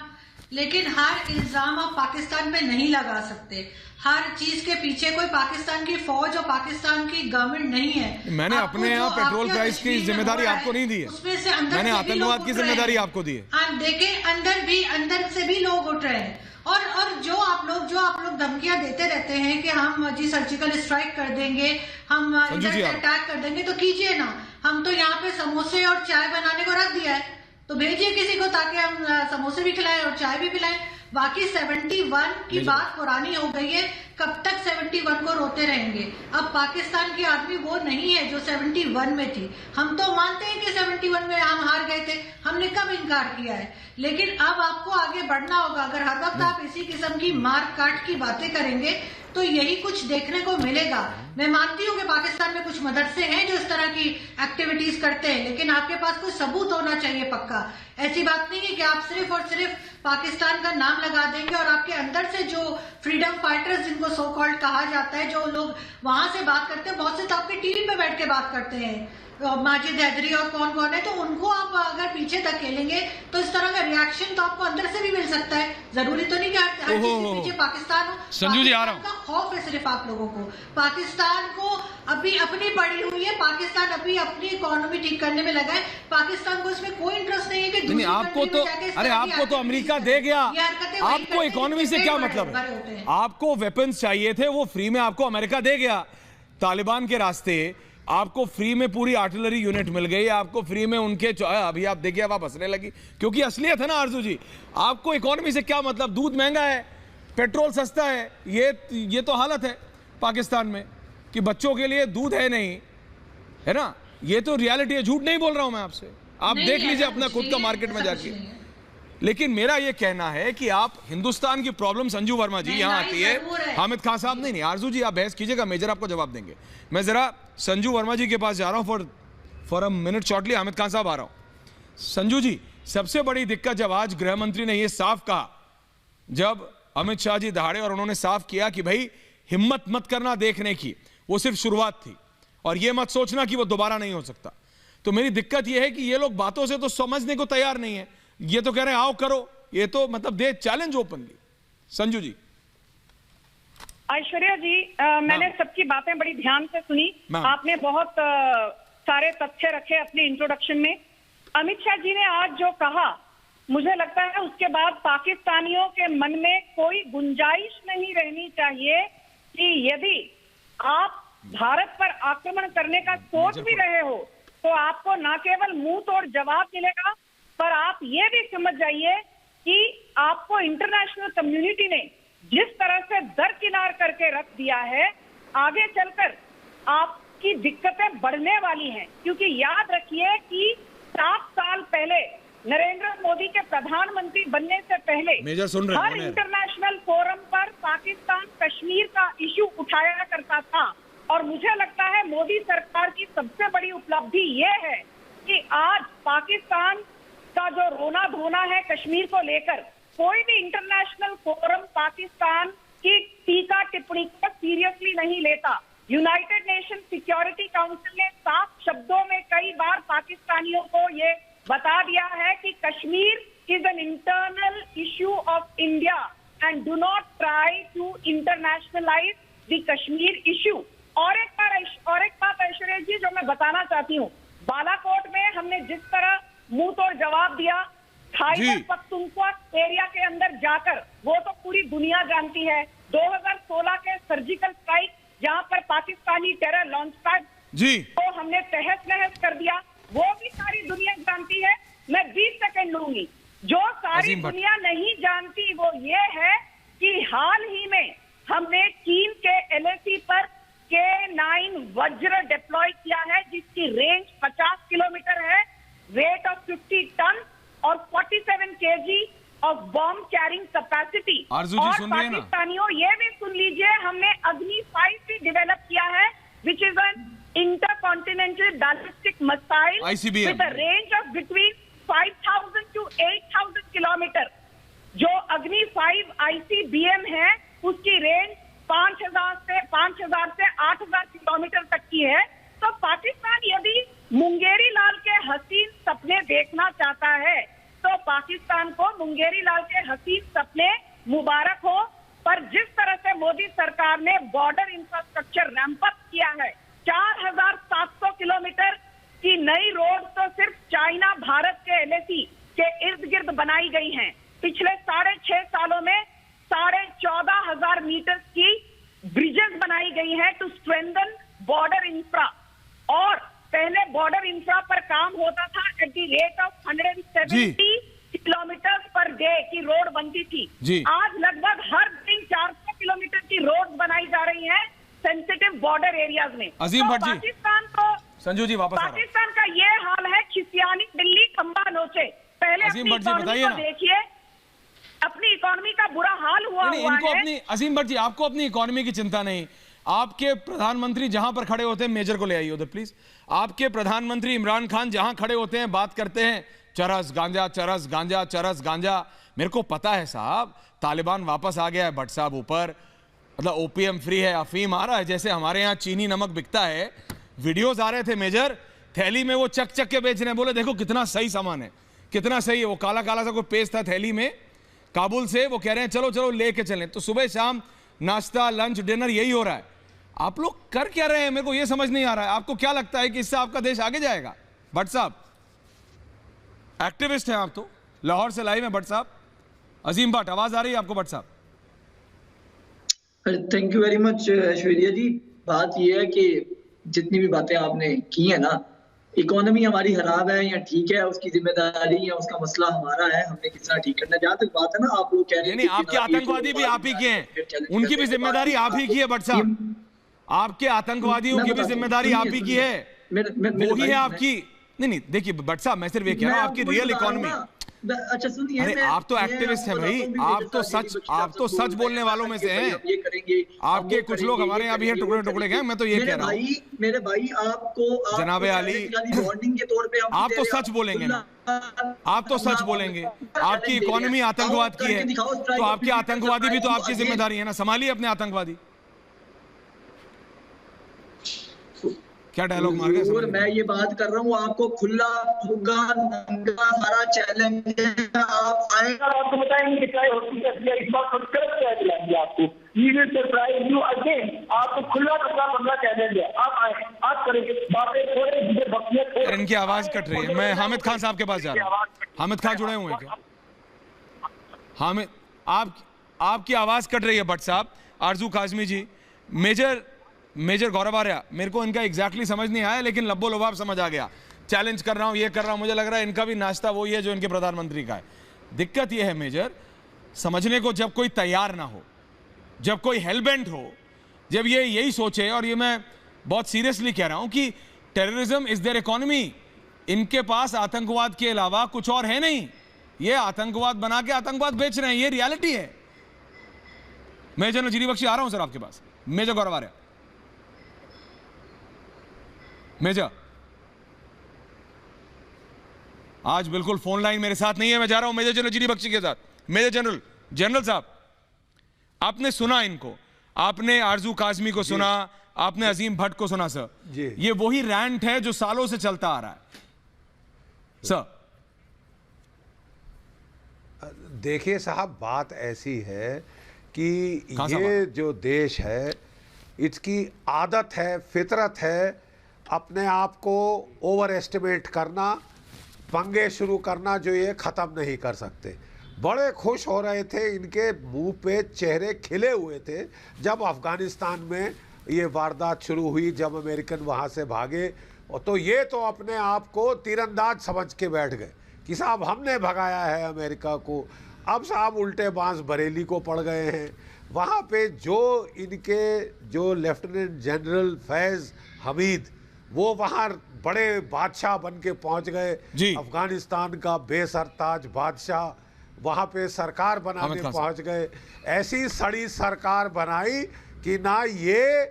आप पाकिस्तान पे नहीं लगा सकते। हर चीज के पीछे कोई पाकिस्तान की फौज और पाकिस्तान की गवर्नमेंट नहीं है। मैंने अपने यहाँ पेट्रोल प्राइस की जिम्मेदारी आपको नहीं दी है, उसमें से अंदर मैंने आतंकवाद की जिम्मेदारी आपको दी है। देखें, अंदर से भी लोग उठ रहे हैं, और जो आप लोग धमकियां देते रहते हैं कि हम जी सर्जिकल स्ट्राइक कर देंगे, हम अटैक कर देंगे, तो कीजिए ना। हम तो यहाँ पे समोसे और चाय बनाने को रख दिया है, तो भेजिए किसी को ताकि हम समोसे भी खिलाएं और चाय भी पिलाएं। बाकी 71 की बात पुरानी हो गई है, कब तक 71 को रोते रहेंगे? अब पाकिस्तान की आर्मी वो नहीं है जो 71 में थी। हम तो मानते हैं कि 71 में हम हार गए थे, हमने कब इनकार किया है, लेकिन अब आपको आगे बढ़ना होगा। अगर हर वक्त आप इसी किस्म की मार काट की बातें करेंगे तो यही कुछ देखने को मिलेगा। मैं मानती हूँ कि पाकिस्तान में कुछ मदरसे हैं जो इस तरह की एक्टिविटीज करते हैं, लेकिन आपके पास कोई सबूत होना चाहिए पक्का। ऐसी बात नहीं है कि आप सिर्फ और सिर्फ पाकिस्तान का नाम लगा देंगे और आपके अंदर से जो फ्रीडम फाइटर्स जिनको सो कॉल्ड कहा जाता है, जो लोग वहां से बात करते हैं, बहुत से तो आपके टीवी पे बैठ के बात करते हैं, माजिद हैदरी और कौन कौन है, तो उनको आप अगर पीछे धकेलेंगे तो इस तरह का रिएक्शन तो आपको अंदर से भी मिल सकता है। जरूरी तो नहीं कि हर चीज के पीछे पाकिस्तान हो। संजू जी, आ रहा हूं। का खौफ है सिर्फ आप लोगों को। पाकिस्तान को अभी अपनी पड़ी हुई है, पाकिस्तान अभी अपनी इकोनॉमी ठीक करने में लगा है, पाकिस्तान को इसमें कोई इंटरेस्ट नहीं है कि दूसरी आपको तो, अरे आपको तो अमेरिका दे गया, आपको इकोनॉमी से क्या मतलब है? आपको वेपन्स चाहिए थे, वो फ्री में आपको अमेरिका दे गया। तालिबान के रास्ते आपको फ्री में पूरी आर्टिलरी यूनिट मिल गई, आपको फ्री में उनके, अभी आप देखिए, अब आप हंसने लगी क्योंकि असलियत है ना आरजू जी। आपको इकोनॉमी से क्या मतलब? दूध महंगा है, पेट्रोल सस्ता है, ये तो हालत है पाकिस्तान में कि बच्चों के लिए दूध है नहीं, है ना? ये तो रियलिटी है, झूठ नहीं बोल रहा हूं मैं आपसे। आप देख लीजिए अपना खुद का मार्केट में जाके। लेकिन मेरा ये कहना है कि आप हिंदुस्तान की प्रॉब्लम, संजू वर्मा जी यहां आती है, हामिद खान साहब नहीं, आरजू जी आप बहस कीजिएगा, मेजर आपको जवाब देंगे। मैं जरा संजू वर्मा जी के पास जा रहा हूं for a minute shortly. Hamid Khan साहब आ रहा हूं। संजू जी, सबसे बड़ी दिक्कत जब आज गृह मंत्री ने यह साफ कहा, जब अमित शाह जी दहाड़े और उन्होंने साफ किया कि भाई हिम्मत मत करना देखने की, वो सिर्फ शुरुआत थी और ये मत सोचना कि वो दोबारा नहीं हो सकता। तो मेरी दिक्कत यह है कि ये लोग बातों से तो समझने को तैयार नहीं है, ये तो कह रहे हैं आओ करो, ये तो मतलब दे चैलेंज ओपनली। संजू जी। ऐश्वर्या जी, मैंने सबकी बातें बड़ी ध्यान से सुनी, आपने बहुत सारे तथ्य रखे अपने इंट्रोडक्शन में। अमित शाह जी ने आज जो कहा, मुझे लगता है उसके बाद पाकिस्तानियों के मन में कोई गुंजाइश नहीं रहनी चाहिए कि यदि आप भारत पर आक्रमण करने का सोच भी रहे हो तो आपको न केवल मुंह तोड़ जवाब मिलेगा, पर आप ये भी समझ जाइए कि आपको इंटरनेशनल कम्युनिटी ने जिस तरह से दरकिनार करके रख दिया है, आगे चलकर आपकी दिक्कतें बढ़ने वाली हैं। क्योंकि याद रखिए कि 7 साल पहले नरेंद्र मोदी के प्रधानमंत्री बनने से पहले हर इंटरनेशनल फोरम पर पाकिस्तान कश्मीर का इशू उठाया करता था। और मुझे लगता है मोदी सरकार की सबसे बड़ी उपलब्धि ये है कि आज पाकिस्तान का जो रोना धोना है कश्मीर को लेकर, कोई भी इंटरनेशनल फोरम पाकिस्तान की टीका टिप्पणी को सीरियसली नहीं लेता। यूनाइटेड नेशन सिक्योरिटी काउंसिल ने साफ शब्दों में कई बार पाकिस्तानियों को ये बता दिया है कि Kashmir is an internal issue of India and do not try to internationalize the Kashmir issue. और एक बात ऐश्वर्या जी जो मैं बताना चाहती हूँ, बालाकोट में हमने जिस तरह मुंह तोड़ जवाब दिया, खैबर पख्तूनख्वा एरिया के अंदर जाकर, वो तो पूरी दुनिया जानती है, 2016 के सर्जिकल स्ट्राइक जहां पर पाकिस्तानी टेरर लॉन्च पैड तो हमने तहस नहस कर दिया, वो भी सारी दुनिया जानती है। मैं 20 सेकंड लूंगी। जो सारी दुनिया नहीं जानती वो ये है कि हाल ही में हमने चीन के LAC पर K9 वज्र डिप्लॉय किया है, जिसकी रेंज 50 किलोमीटर है, वेट ऑफ 50 टन और 47 kg of bomb carrying capacity. और पाकिस्तानियों ये भी सुन लीजिए, हमने अग्नि 5 भी डेवलप किया है, which is an intercontinental ballistic missile with a range of between 5,000 to 8,000 kilometre. जो अग्नि 5 ICBM है उसकी रेंज 5,000 से 8,000 किलोमीटर तक की है। तो पाकिस्तान यदि मुंगेरी लाल के हसीन सपने देखना चाहता है तो पाकिस्तान को मुंगेरी लाल के हसीन सपने मुबारक हो, पर जिस तरह से मोदी सरकार ने बॉर्डर इंफ्रास्ट्रक्चर रैंप अप किया है, 4,700 किलोमीटर की नई रोड तो सिर्फ चाइना भारत के LAC के इर्द गिर्द बनाई गई हैं। पिछले 6.5 सालों में 14,500 मीटर की ब्रिजेस बनाई गई हैं टू स्ट्रेंथन बॉर्डर इंफ्रा। और पहले बॉर्डर इंफ्रा पर काम होता था at the rate of 170 kilometre per day की रोड बनती थी। आज लगभग हर दिन 400 किलोमीटर की रोड बनाई जा रही है सेंसिटिव बॉर्डर एरियाज में। अजीम भट्ट जी, पाकिस्तान को संजू जी वापस पाकिस्तान का ये हाल है, खिसियानी दिल्ली खंबा नोचे। पहले अपनी इकोनॉमी को देखिए, अपनी इकोनॉमी का बुरा हाल हुआ है। अजीम भट्ट जी, आपको अपनी इकोनॉमी की चिंता नहीं, आपके प्रधानमंत्री जहां पर खड़े होते हैं, मेजर को ले आइए उधर प्लीज। आपके प्रधानमंत्री इमरान खान जहां खड़े होते हैं बात करते हैं चरस गांजा चरस गांजा चरस गांजा। मेरे को पता है साहब, तालिबान वापस आ गया है भट्ट साहब ऊपर, मतलब ओपीएम फ्री है, अफीम आ रहा है, जैसे हमारे यहाँ चीनी नमक बिकता है। वीडियोस आ रहे थे मेजर, थैली में वो चक चक के बेच रहे हैं, बोले देखो कितना सही सामान है, कितना सही है। वो काला काला सा कोई पेस्ट था थैली में काबुल से, वो कह रहे हैं चलो चलो लेके चलें। तो सुबह शाम नाश्ता लंच डिनर यही हो रहा है। आप लोग कर क्या रहे हैं, मेरे को ये समझ नहीं आ रहा है। आपको क्या लगता है कि इससे आपका देश आगे जाएगा? भट्ट साहब एक्टिविस्ट हैं आप तो, लाहौर से लाइव हैं भट्ट साहब। अजीम भट्ट, आवाज आ रही है आपको भट्ट साहब? Thank you very much Aishwarya ji. बात यह है कि जितनी भी बातें आपने की है ना, इकोनॉमी हमारी खराब है या ठीक है, उसकी जिम्मेदारी या उसका मसला हमारा है, हमने किस तरह ठीक करना। जहाँ तक बात है ना, आप लोग कह रहे हैं आपके आतंकवादी भी आप ही के हैं, उनकी भी जिम्मेदारी आप ही की है भट्ट साहब। आपके आतंकवादियों की भी जिम्मेदारी आप ही की है, वही है आपकी। नहीं देखिए भट्ट साहब, मैं सिर्फ ये कह रहा हूँ आपकी रियल इकोनॉमी। अच्छा सुनिए, अरे आप तो एक्टिविस्ट हैं भाई, आप तो सच बोलने वालों में से हैं। ये करेंगे, आपके कुछ लोग हमारे यहाँ भी हैं, टुकड़े टुकड़े गए। मैं तो ये कह रहा हूँ मेरे भाई, आपको जनाबे आली वार्निंग के तौर पे आप तो सच बोलेंगे ना, आप तो सच बोलेंगे। आपकी इकोनॉमी आतंकवाद की है तो आपके आतंकवादी भी तो आपकी जिम्मेदारी है ना, संभालिए अपने आतंकवादी। क्या डायलॉग मार गए? और मैं ये बात कर रहा हूँ, आपको खुला खुला नंगा सारा चैलेंज है, आप आएगा आपको बताएंगे क्या होती है। इस बात को गलत दिलाएंगे आपको, ये विल सरप्राइज यू अगेन। आपको खुला खुला चैलेंज है, आप आए, आप करेंगे बातें थोड़े। इनकी आवाज कट रही है। मैं हामिद खान साहब के पास जा रहा हूँ। हामिद खान जुड़े हुए हैं क्या? हामिद, आपकी आवाज कट रही है भट्ट साहब। आरजू काजमी जी, मेजर गौरव आर्या, मेरे को इनका एग्जैक्टली समझ नहीं आया, लेकिन लब्बो लबाब समझ आ गया। चैलेंज कर रहा हूं, ये कर रहा हूं, मुझे लग रहा है इनका भी नाश्ता वही है जो इनके प्रधानमंत्री का है। दिक्कत ये है मेजर, समझने को जब कोई तैयार ना हो, जब कोई हेलबेंट हो, जब ये यही सोचे, और ये मैं बहुत सीरियसली कह रहा हूं कि टेररिज्म इज देयर इकोनॉमी, इनके पास आतंकवाद के अलावा कुछ और है नहीं, ये आतंकवाद बना के आतंकवाद बेच रहे हैं, ये रियलिटी है। मैं जनरल जीरी बख्शी आ रहा हूं सर आपके पास। मेजर गौरव आर्या, मेजर आज बिल्कुल फोन लाइन मेरे साथ नहीं है, मैं जा रहा हूं मेजर जनरल जीरी बख्शी के साथ। मेजर जनरल साहब, आपने सुना इनको, आपने आरजू काजमी को सुना, आपने अजीम भट्ट को सुना सर। ये वही रैंट है जो सालों से चलता आ रहा है सर। देखिए साहब, बात ऐसी है कि ये जो देश है इसकी आदत है, फितरत है अपने आप को ओवर एस्टिमेट करना, पंगे शुरू करना जो ये ख़त्म नहीं कर सकते। बड़े खुश हो रहे थे, इनके मुंह पे चेहरे खिले हुए थे जब अफ़गानिस्तान में ये वारदात शुरू हुई, जब अमेरिकन वहाँ से भागे। और तो ये तो अपने आप को तीरंदाज समझ के बैठ गए कि साहब हमने भगाया है अमेरिका को। अब साहब उल्टे बांस बरेली को पड़ गए हैं। वहाँ पे जो इनके जो लेफ्टिनेंट जनरल फैज़ हमीद, वो वहाँ बड़े बादशाह बन के पहुँच गए, अफगानिस्तान का बेसरताज बादशाह, वहाँ पे सरकार बनाने पहुँच गए। ऐसी सड़ी सरकार बनाई कि ना ये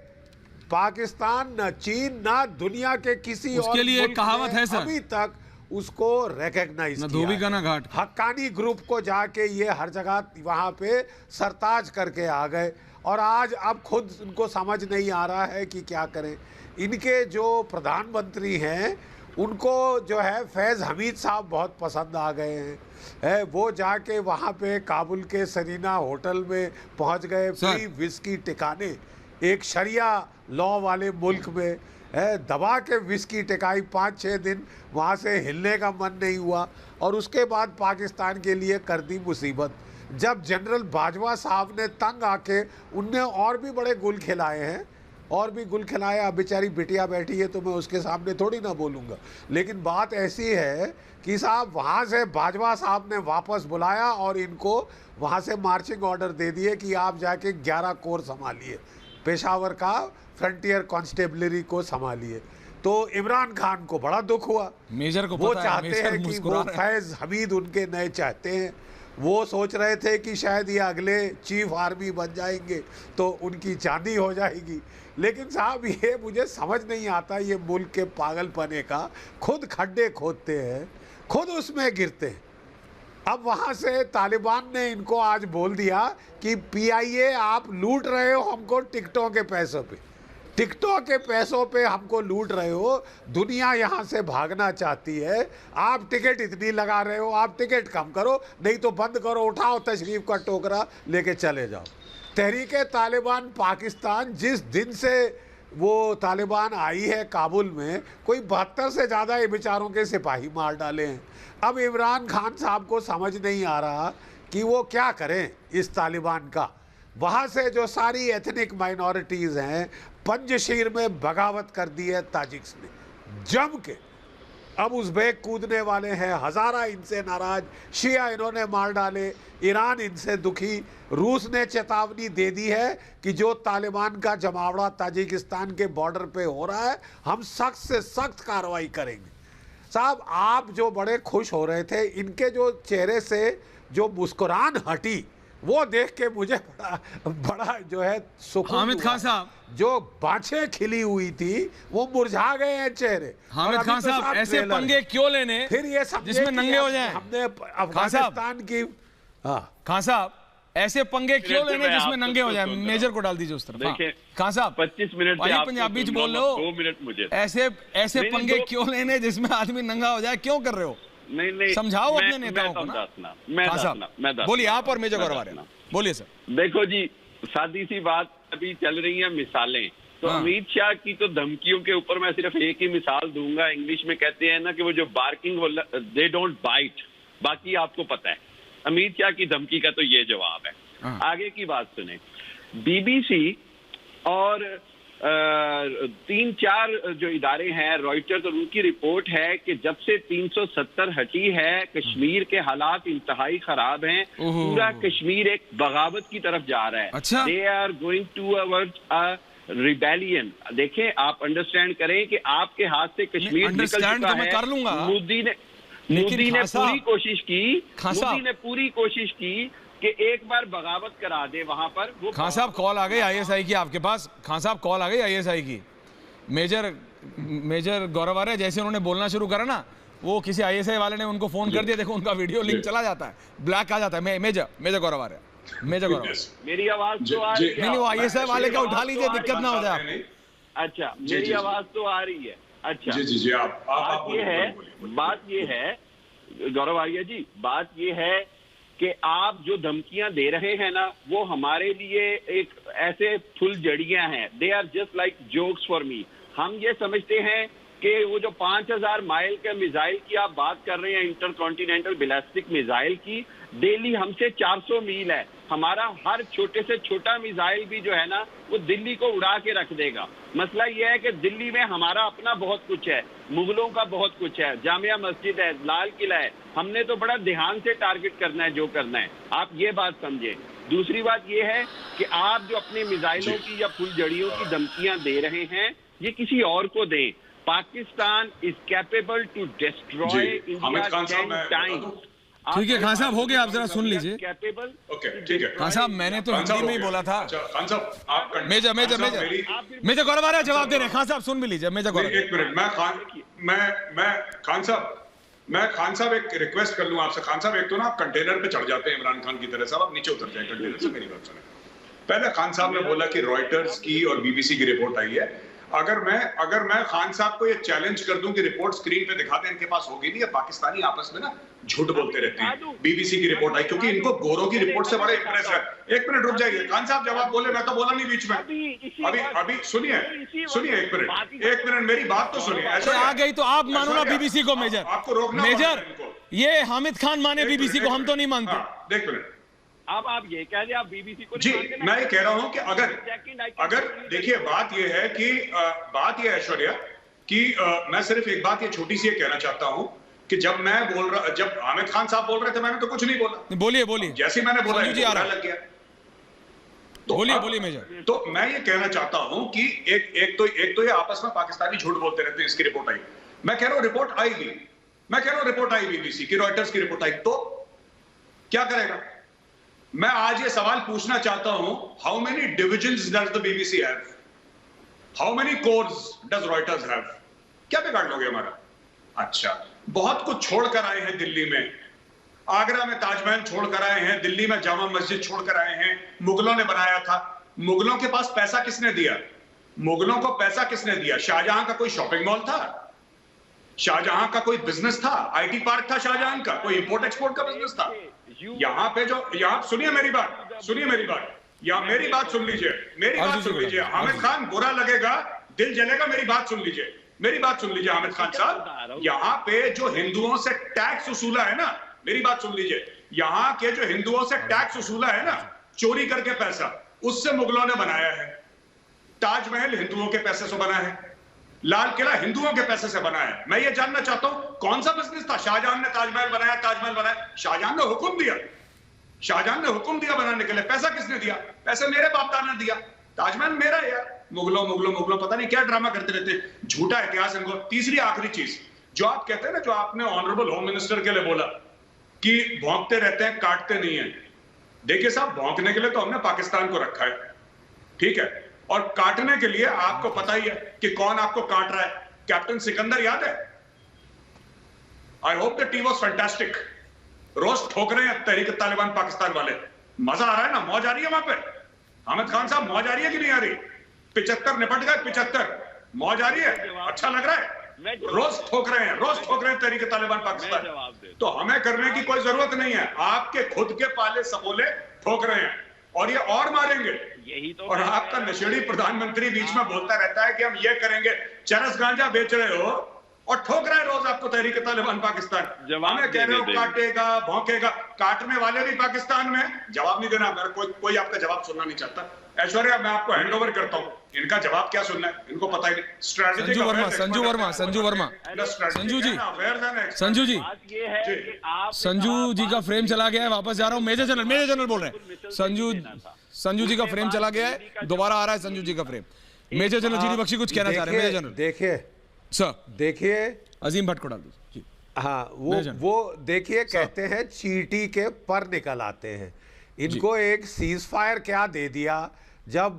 पाकिस्तान, ना चीन, ना दुनिया के किसी और लिए कहावत है सर, अभी तक उसको रिकॉग्नाइज किया। ना घाट हक्कानी ग्रुप को जाके ये हर जगह वहाँ पे सरताज करके आ गए। और आज अब खुद उनको समझ नहीं आ रहा है कि क्या करें। इनके जो प्रधानमंत्री हैं उनको जो है फैज़ हमीद साहब बहुत पसंद आ गए हैं। वो जाके वहाँ पे काबुल के सरीना होटल में पहुँच गए, फ्री विस्की टिकाने, एक शरिया लॉ वाले मुल्क में दबा के विस्की टिकाई। 5-6 दिन वहाँ से हिलने का मन नहीं हुआ। और उसके बाद पाकिस्तान के लिए कर दी मुसीबत। जब जनरल बाजवा साहब ने तंग आके, उनने और भी बड़े गुल खिलाए हैं, और भी गुल खिलाए। अब बेचारी बिटिया बैठी है तो मैं उसके सामने थोड़ी ना बोलूँगा, लेकिन बात ऐसी है कि साहब वहाँ से बाजवा साहब ने वापस बुलाया और इनको वहाँ से मार्चिंग ऑर्डर दे दिए कि आप जाके 11 कोर संभालिए, पेशावर का फ्रंटियर कांस्टेबलरी को संभालिए। तो इमरान खान को बड़ा दुख हुआ। मेजर को वो चाहते हैं कि वो फैज़ हमीद उनके नए चाहते हैं। वो सोच रहे थे कि शायद ये अगले चीफ आर्मी बन जाएंगे तो उनकी चांदी हो जाएगी। लेकिन साहब ये मुझे समझ नहीं आता, ये मुल्क के पागलपने का, खुद खड्डे खोदते हैं, खुद उसमें गिरते हैं। अब वहाँ से तालिबान ने इनको आज बोल दिया कि PIA आप लूट रहे हो हमको टिकटों के पैसों पे, टिकटों के पैसों पे हमको लूट रहे हो, दुनिया यहाँ से भागना चाहती है, आप टिकट इतनी लगा रहे हो, आप टिकट कम करो, नहीं तो बंद करो, उठाओ तशरीफ का टोकरा लेके चले जाओ। तहरीके तालिबान पाकिस्तान जिस दिन से वो तालिबान आई है काबुल में, कोई 72 से ज़्यादा ये बेचारों के सिपाही मार डाले हैं। अब इमरान खान साहब को समझ नहीं आ रहा कि वो क्या करें इस तालिबान का। वहाँ से जो सारी एथनिक माइनॉरिटीज़ हैं, पंजशीर में बगावत कर दी है ताजिक्स ने जम के। अब उज़्बेक कूदने वाले हैं, हज़ारा इनसे नाराज, शिया इन्होंने मार डाले, ईरान इनसे दुखी। रूस ने चेतावनी दे दी है कि जो तालिबान का जमावड़ा ताजिकिस्तान के बॉर्डर पे हो रहा है, हम सख्त से सख्त कार्रवाई करेंगे। साहब आप जो बड़े खुश हो रहे थे, इनके जो चेहरे से जो मुस्कुरान हटी, वो देख के मुझे बड़ा जो है सुकून। हामिद खान साहब, जो बाछे खिली हुई थी वो मुरझा गए हैं चेहरे। हामिद खान साहब, ऐसे पंगे क्यों लेने फिर ये जिसमें नंगे हो जाएं? हमने अफगानिस्तान की खान साहब ऐसे पंगे क्यों लेने जिसमें नंगे हो जाए? मेजर को डाल दीजिए उस तरफ। देखिए खान साहब 25 मिनट पंजाबी च बोल लो, 2 मिनट मुझे ऐसे पंगे क्यों लेने जिसमें आदमी नंगा हो जाए? क्यों कर रहे हो? नहीं समझाओ अपने नेताओं को ना। बोलिए आप और मेजर गौरव, बोलिए सर। देखो जी, सादी सी बात, अभी चल रही है मिसालें। तो अमित शाह की तो धमकियों के ऊपर मैं सिर्फ एक ही मिसाल दूंगा। इंग्लिश में कहते हैं ना कि वो जो बार्किंग, दे डोंट बाइट, बाकी आपको पता है। अमित शाह की धमकी का तो ये जवाब है। आगे की बात सुने। BBC और 3-4 जो इदारे हैं, रॉयटर्स, और उनकी रिपोर्ट है कि जब से 370 हटी है, कश्मीर के हालात इंतहाई खराब हैं। पूरा कश्मीर एक बगावत की तरफ जा रहा है। अच्छा? They are going towards a rebellion. देखें, आप अंडरस्टैंड करें कि आपके हाथ से कश्मीर निकल चुका है। कर लूंगा। मोदी ने पूरी कोशिश की, मोदी ने पूरी कोशिश की कि एक बार बगावत करा दे वहां पर। वो खान साहब कॉल आ गई ISI की आपके पास। खान साहब कॉल आ गई ISI की। मेजर गौरव आर्य जैसे उन्होंने बोलना शुरू करा ना, वो किसी ISI वाले ने उनको फोन कर दिया। देखो उनका वीडियो लिंक चला जाता है, ब्लैक आ जाता है। मेजर गौरव आर्य, मेजर गौरव, मेरी आवाज तो आ रही है। नहीं, वो ISI वाले का उठा लीजिए, दिक्कत ना हो जाए आपको। अच्छा, मेरी आवाज तो आ रही है। अच्छा जी, बात ये है गौरव आर्य जी, बात ये है कि आप जो धमकियां दे रहे हैं ना, वो हमारे लिए एक ऐसे फुलझड़ियां हैं, they are just like jokes for me. हम ये समझते हैं कि वो जो 5000 माइल के मिसाइल की आप बात कर रहे हैं, इंटरकॉन्टिनेंटल बैलिस्टिक मिसाइल की, दिल्ली हमसे 400 मील है। हमारा हर छोटे से छोटा मिसाइल भी जो है ना, वो दिल्ली को उड़ा के रख देगा। मसला ये है कि दिल्ली में हमारा अपना बहुत कुछ है, मुगलों का बहुत कुछ है, जामिया मस्जिद है, लाल किला है। हमने तो बड़ा ध्यान से टारगेट करना है जो करना है, आप ये बात समझे। दूसरी बात ये है कि आप जो अपने मिसाइलों की या फुलझड़ियों की धमकियां दे रहे हैं, ये किसी और को दें। Pakistan is capable to destroy India 10 times. ठीक है खान साहब, हो गया, आप जरा सुन लीजिए। कैपेबल, ओके ठीक है खान साहब, मैंने तो हिंदी में ही बोला था। खान साहब आप मेजर गौरव आर्य जवाब दे रहे हैं। खान साहब सुन भी लीजिए। मेजर गौरव, एक मिनट, मैं खान साहब एक रिक्वेस्ट कर लूं आपसे। खान साहब, एक तो ना आप कंटेनर पे चढ़ जाते हैं इमरान खान की तरह। साहब आप नीचे उतर जाए कंटेनर से, मेरी बात सुने। पहले खान साहब ने बोला कि रॉयटर्स की और बीबीसी की रिपोर्ट आई है। अगर मैं खान साहब को ये चैलेंज कर दूं कि रिपोर्ट स्क्रीन पे दिखा दें, इनके पास होगी नहीं। पाकिस्तानी आपस में ना झूठ बोलते रहते हैं। बीबीसी की रिपोर्ट आई क्योंकि इनको गोरों की रिपोर्ट से बड़ा इंप्रेस है। एक मिनट रुक जाइए खान साहब, जब आप बोले, मैं तो बोला नहीं बीच में। अभी सुनिए एक मिनट मेरी बात तो सुनिए। ऐसे आ गई तो आप मानो ना बीबीसी को। मेजर आपको रोकना, मेजर ये हामिद खान माने बीबीसी को, हम तो नहीं मानते। एक मिनट, अब आप ये कह रहे हैं आप बीबीसी को जी, मैं ये कह रहा हूं कि अगर देखिए बात ये है कि बात ये ऐश्वर्या कि मैं सिर्फ एक बात ये छोटी सी कहना चाहता हूं कि जब हामिद खान साहब बोल रहे थे, मैंने तो कुछ नहीं बोला। बोलिए जैसे मैंने बोला लग गया। तो बोलिए मेजर। तो मैं ये कहना चाहता हूं कि एक तो ये आपस में पाकिस्तानी झूठ बोलते रहते हैं। इसकी रिपोर्ट आई, मैं कह रहा हूं रिपोर्ट आएगी, बीबीसी की, रॉयटर्स की रिपोर्ट आई, तो क्या करेगा? मैं आज ये सवाल पूछना चाहता हूं, how many divisions does the BBC have? How many course does Reuters have? क्या बिगाड़ लोगे हमारा? अच्छा, बहुत कुछ छोड़ कर आए हैं दिल्ली में। आगरा में ताजमहल छोड़ कर आए हैं, दिल्ली में जामा मस्जिद छोड़ कर आए हैं। मुगलों ने बनाया था। मुगलों के पास पैसा किसने दिया? मुगलों को पैसा किसने दिया? शाहजहां का कोई शॉपिंग मॉल था? शाहजहां का कोई बिजनेस था? आईटी पार्क था शाहजहां का? कोई इंपोर्ट एक्सपोर्ट का बिजनेस था? यहाँ पे सुनिए मेरी बात, या मेरी बात सुन लीजिए। हामिद खान, बुरा लगेगा, दिल जलेगा, मेरी बात सुन लीजिए हामिद खान साहब। यहाँ पे जो हिंदुओं से टैक्स वसूला है ना, मेरी बात सुन लीजिए, यहाँ के जो हिंदुओं से टैक्स वसूला है ना, चोरी करके पैसा, उससे मुगलों ने बनाया है। ताजमहल हिंदुओं के पैसे से बना है, लाल किला हिंदुओं के पैसे से बना है। मैं ये जानना चाहता हूं कौन सा बिजनेस था? शाहजहां ने ताजमहल बनाया, शाहजहां ने हुक्म दिया बनाने के लिए। पैसा किसने दिया? पैसे मेरे बाप दादा ने दिया। ताजमहल मेरा है यार। मुगलों पता नहीं क्या ड्रामा करते रहते हैं, झूठा इतिहास इनको। तीसरी आखिरी चीज जो आप कहते हैं ना, जो आपने ऑनरेबल होम मिनिस्टर के लिए बोला कि भौंकते रहते हैं, काटते नहीं है। देखिए साहब, भौंकने के लिए तो हमने पाकिस्तान को रखा है, ठीक है, और काटने के लिए आपको पता ही है कि कौन आपको काट रहा है। कैप्टन सिकंदर याद है? I hope the tea was fantastic. रोज ठोक रहे हैं तहरीक तालिबान पाकिस्तान वाले। मजा आ रहा है ना? मौज आ रही है वहां पे? हामिद खान साहब, मौज आ रही है कि नहीं आ रही? 75 निपट गए, 75 मौज आ रही है? अच्छा लग रहा है? रोज ठोक रहे हैं तहरीक तालिबान पाकिस्तान। तो हमें करने की कोई जरूरत नहीं है। आपके खुद के पाले सबोले ठोक रहे हैं और ये और मारेंगे। यही तो, और आपका नशेड़ी प्रधानमंत्री बीच में बोलता रहता है कि हम ये करेंगे। चरस गांजा बेच रहे हो और ठोक रहे रोज आपको तहरीक तालिबान पाकिस्तान। हमें कह रहे हो काटेगा, भौंकेगा। काटने वाले भी पाकिस्तान में। जवाब नहीं देना, कोई आपका जवाब सुनना नहीं चाहता। ऐश्वर्या, मैं आपको हैंड ओवर करता हूं। इनका जवाब क्या सुनना है, इनको पता ही नहीं। स्ट्रेटेजी संजू वर्मा संजू जी का फ्रेम चला गया है। वापस जा रहा हूं। मेजर जनरल बोल रहे हैं। संजू जी का फ्रेम चला गया है, दोबारा आ रहा है संजू जी का frame. Major general GD Bakshi कुछ कहना चाह रहे हैं। मेजर जनरल देखिए अजीम भट्ट को डाल दो। हाँ, वो देखिए, कहते हैं चींटी के पर निकल आते हैं। इनको एक सीज फायर क्या दे दिया जब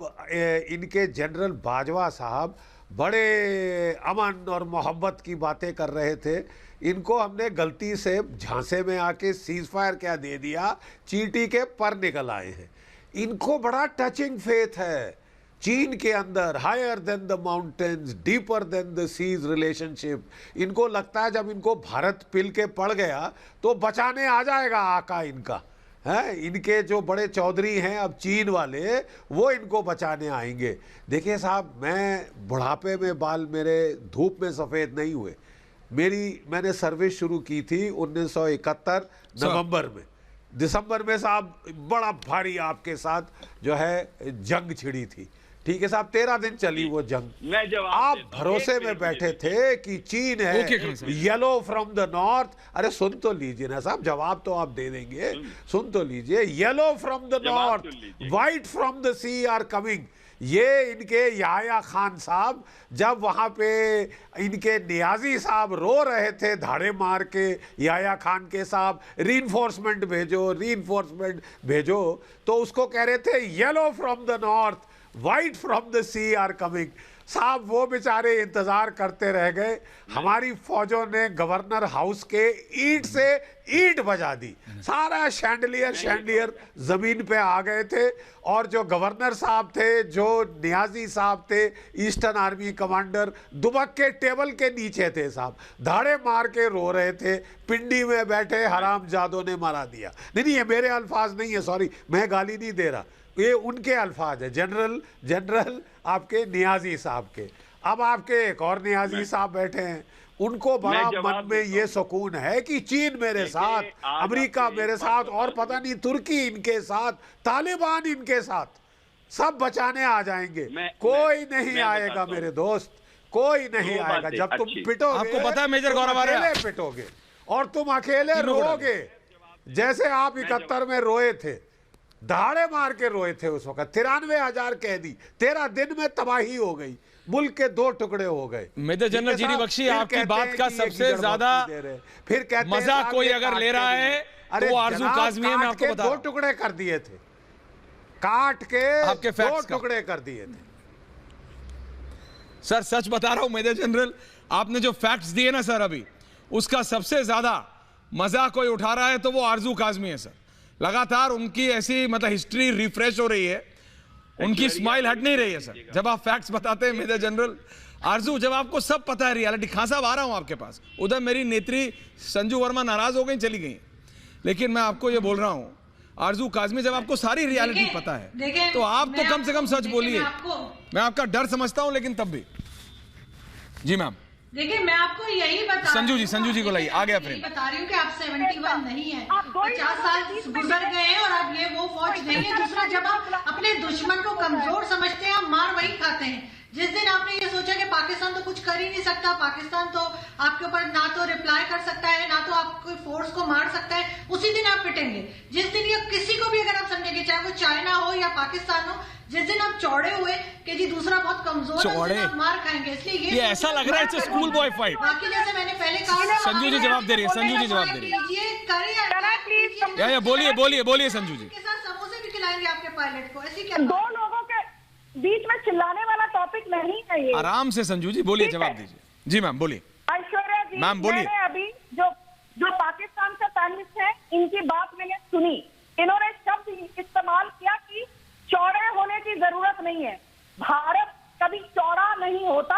इनके जनरल बाजवा साहब बड़े अमन और मोहब्बत की बातें कर रहे थे। इनको हमने गलती से झांसे में आके सीज फायर क्या दे दिया, चींटी के पर निकल आए हैं। इनको बड़ा टचिंग फेथ है चीन के अंदर। Higher than the mountains, deeper than the seas relationship. इनको लगता है जब इनको भारत पिल के पड़ गया तो बचाने आ जाएगा आका इनका। हैं, इनके जो बड़े चौधरी हैं अब चीन वाले, वो इनको बचाने आएंगे। देखिए साहब, मैं बुढ़ापे में बाल मेरे धूप में सफ़ेद नहीं हुए। मैंने सर्विस शुरू की थी 1971 नवंबर में। दिसंबर में साहब बड़ा भारी आपके साथ जो है जंग छिड़ी थी, ठीक है साहब, 13 दिन चली वो जंग। आप भरोसे में बैठे थे कि चीन है येलो फ्रॉम द नॉर्थ। अरे सुन तो लीजिए ना साहब, जवाब तो आप दे देंगे, सुन तो लीजिए। Yellow from the north, white from the sea are coming. ये इनके याह्या खान साहब जब वहां पे इनके नियाजी साहब रो रहे थे धाड़े मार के, याह्या खान के साहब रीइंफोर्समेंट भेजो, रीइंफोर्समेंट भेजो, तो उसको कह रहे थे yellow from the north, white from the sea are coming. साहब वो बेचारे इंतजार करते रह गए। हमारी फौजों ने गवर्नर हाउस के ईंट से ईंट बजा दी, सारा शैंडलियर जमीन पे आ गए थे। और जो गवर्नर साहब थे, जो नियाजी साहब थे, ईस्टर्न आर्मी कमांडर, दुबक के टेबल के नीचे थे साहब, धाड़े मार के रो रहे थे, पिंडी में बैठे हरामजादों ने मरा दिया। नहीं, ये मेरे अल्फाज नहीं है, सॉरी, मैं गाली नहीं दे रहा, ये उनके अल्फाज है, जनरल आपके नियाजी साहब के। अब आपके एक और नियाजी साहब बैठे हैं, उनको बड़ा मन में ये सुकून है कि चीन मेरे साथ, अमेरिका मेरे साथ, और पता नहीं तुर्की इनके साथ, तालिबान इनके साथ, सब बचाने आ जाएंगे। कोई नहीं आएगा मेरे दोस्त, कोई नहीं आएगा। जब तुम पिटोगे, आपको पता है मेजर गौरव अकेले पिटोगे और तुम अकेले रोगे, जैसे आप 71 में रोए थे, धाड़े मार के रोए थे उस वक्त। 93,000 कैदी, 13 दिन में तबाही हो गई, मुल्क के 2 टुकड़े हो गए। मेजर जनरल जीडी बख्शी, आपकी बात का सबसे ज्यादा फिर कहते मजा कोई अगर ले रहा है तो वो आरजू काज़मी है। मैं आपको बता रहा हूं, 2 टुकड़े कर दिए थे, काट के आपके 2 टुकड़े कर दिए थे। सर सच बता रहा हूं मेजर जनरल, आपने जो फैक्ट्स दिए ना सर अभी, उसका सबसे ज्यादा मजा कोई उठा रहा है तो वो आरजू काज़मी है सर। लगातार उनकी ऐसी मतलब हिस्ट्री रिफ्रेश हो रही है, उनकी स्माइल हट नहीं रही है सर जब आप फैक्ट्स बताते हैं मेजर जनरल। आरजू, जब आपको सब पता है रियलिटी, खान साहब आ रहा हूं आपके पास, उधर मेरी नेत्री संजू वर्मा नाराज हो गई, चली गई, लेकिन मैं आपको ये बोल रहा हूं आरजू काज़मी, जब आपको सारी रियलिटी पता है तो आप तो कम से कम सच बोलिए। मैं आपका डर समझता हूं लेकिन तब भी। जी मैम। देखिए मैं आपको यही बता, संजू जी को लाइए, आ गया फ्रेम। बता रही हूँ कि आप 71 नहीं है, 50 साल गुजर गए हैं और अब ये वो फौज नहीं है। दूसरा, जब आप अपने दुश्मन को कमजोर समझते हैं, आप मार वही खाते हैं। जिस दिन आपने ये सोचा कि पाकिस्तान तो कुछ कर ही नहीं सकता, पाकिस्तान तो आपके ऊपर ना तो रिप्लाई कर सकता है, ना तो आपको फोर्स को मार सकता है, उसी दिन आप पिटेंगे। जिस दिन ये किसी को भी अगर आप समझेंगे, चाहे वो चाइना हो या पाकिस्तान हो, जिस दिन आप चौड़े हुए कि जी दूसरा बहुत कमजोर है, आप मार खाएंगे। इसलिए ये ऐसा लग रहा है स्कूल बॉय फाइट। बाकी जैसे मैंने पहले कहा, संजू जी जवाब दे रही है, संजू जी जवाब दे रही है। बोलिए संजू जी। समोसे भी खिलाएंगे आपके पायलट को, ऐसी क्या? 2 लोगों के बीच में चिल्लाने वाला टॉपिक नहीं है ये। आराम से संजू जी बोलिए, जवाब दीजिए। जी मैम बोलिए। ऐश्वर्या जी, मैम बोलिए। मैंने अभी जो पाकिस्तान से पैनलिस्ट है, इनकी बात मैंने सुनी। इन्होंने शब्द इस्तेमाल किया कि चौड़े होने की जरूरत नहीं है, भारत कभी चौड़ा नहीं होता।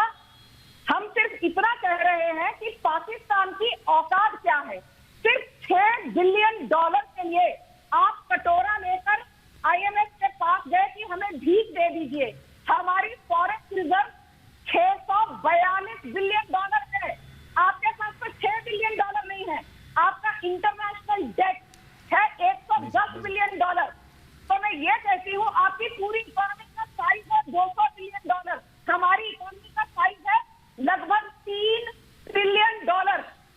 हम सिर्फ इतना कह रहे हैं कि पाकिस्तान की औकात क्या है। सिर्फ $6 बिलियन के लिए आप कटोरा लेकर IMF के पास गए कि हमें भीख दे दीजिए। हमारी फॉरेन रिजर्व $642 बिलियन है, आपके पास तो $6 बिलियन नहीं है। आपका इंटरनेशनल डेट है $110 बिलियन। तो मैं ये कहती हूँ, आपकी पूरी इकोनॉमी का साइज है $200 बिलियन, हमारी इकोनॉमी का साइज है लगभग $3 ट्रिलियन।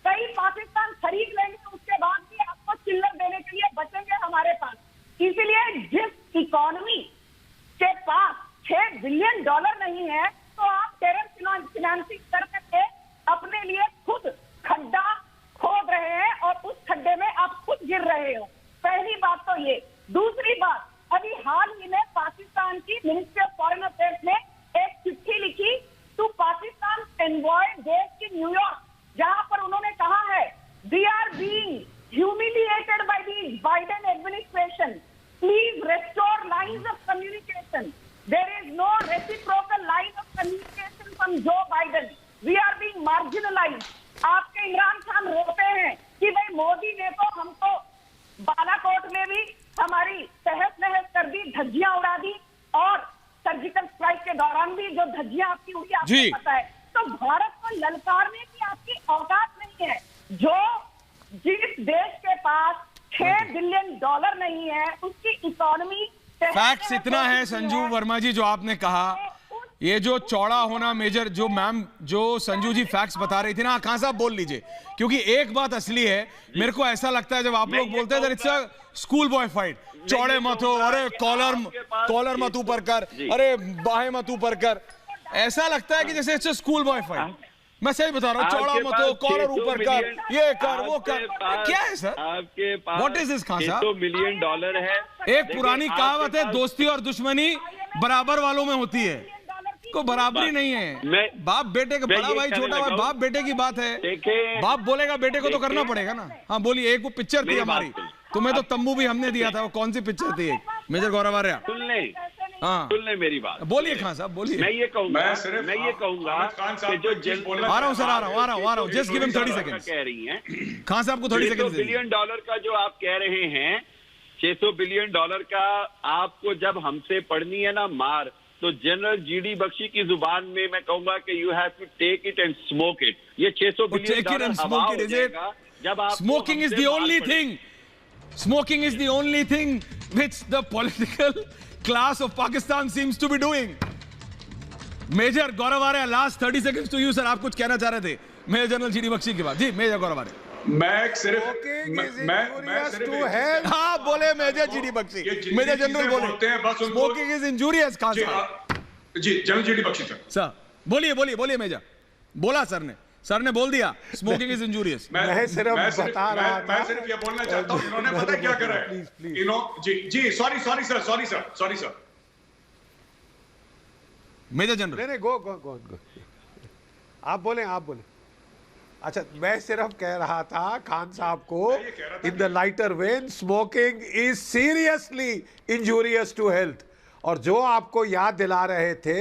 कई पाकिस्तान खरीद लेंगे, उसके बाद भी आपको चिल्लर देने के लिए बचेंगे हमारे पास। इसलिए जिस इकोनॉमी के पास $6 बिलियन नहीं है, तो आप टेरर फिनेंसिंग कर करके अपने लिए खुद खड्डा खोद रहे हैं और उस खड्डे में आप खुद गिर रहे हो। पहली बात तो ये। दूसरी बात, अभी हाल ही में पाकिस्तान की मिनिस्ट्री ऑफ फॉरेन अफेयर्स ने एक चिट्ठी लिखी to Pakistan envoy based in New York, जहां पर उन्होंने कहा है, we are being humiliated by the Biden administration, please restore lines of communication, there is no reciprocal line of communication from Joe Biden, we are being marginalised. आपके इमरान खान रोते हैं कि भाई मोदी ने तो हमको बालाकोट में भी के दौरान भी जो धज्जियां आपकी उड़ी आपको पता है। तो भारत को ललकारने की आपकी औकात नहीं है। जो जिस देश के पास $6 बिलियन नहीं है, उसकी इकोनॉमी फैक्ट्स इतना है संजू वर्मा जी जो आपने कहा, ये जो चौड़ा होना मेजर, जो मैम जो संजू जी फैक्ट्स बता रही थी ना, कहां साहब बोल लीजिए, क्योंकि एक बात असली है, मेरे को ऐसा लगता है जब आप लोग बोलते हैं it's a school boy fight, चौड़े मत हो, अरे कॉलर मत ऊपर कर, अरे बाहें मत ऊपर कर, ऐसा लगता है कि जैसे it's a school boy fight. मैं सही बता रहा हूँ, चौड़ा मत हो, कॉलर ऊपर कर, ये कर, वो कर, क्या है सर? आपके पास व्हाट इज दिस खान साहब? $600 मिलियन है। एक पुरानी कहावत है, दोस्ती और दुश्मनी बराबर वालों में होती है, को बराबरी नहीं है। बाप बेटे का, बड़ा भाई छोटा भाई, बाप बेटे की बात है, बाप बोलेगा बेटे को तो करना पड़ेगा ना। हाँ बोलिए, एक वो पिक्चर थी हमारी, तुम्हें तो तंबू भी हमने दिया था, वो कौन सी पिक्चर थी? मेजर गौरव आर्या। सुन ले मेरी बात, बोलिए खान साहब बोलिए। मैं ये कहूंगा कि जो आ रहा हूँ सर, आ रहा हूँ, जस्ट गिव हिम 30 सेकंड्स। कह रही हैं खान साहब को 30 सेकंड। $600 बिलियन का जो आप कह रहे हैं, $600 बिलियन का आपको जब हमसे पढ़नी है ना मार, तो जनरल जीडी बख्शी की जुबान में मैं कहूंगा कि you have to take it and smoke it. ये $600 बिलियन हवा हो जाएगा जब आप smoking is the only thing, smoking is the only thing which the political class of Pakistan seems to be doing. Major Gaurav Arya, last 30 seconds to you sir, आप कुछ कहना चाह रहे थे मेजर जनरल जीडी बख्शी के बाद। जी मेजर गौरव आर्या। मैं सिर्फ हाँ बोले major GD Bakshi, major general बोले स्मोकिंग इज इंजूरियस। खान साहब जी, जनरल जीडी बख्शी सर बोलिए मेजर, बोला सर ने बोल दिया स्मोकिंग इज इंजूरियस। मैं सिर्फ बता रहा था, मैं सिर्फ ये बोलना चाहता हूं, इन्होंने पता क्या करा है, जी सॉरी सर मेजर जनरल। नहीं गो आप बोले। अच्छा, मैं सिर्फ कह रहा था खान साहब को, in the lighter vein, smoking is seriously injurious to health. और जो आपको याद दिला रहे थे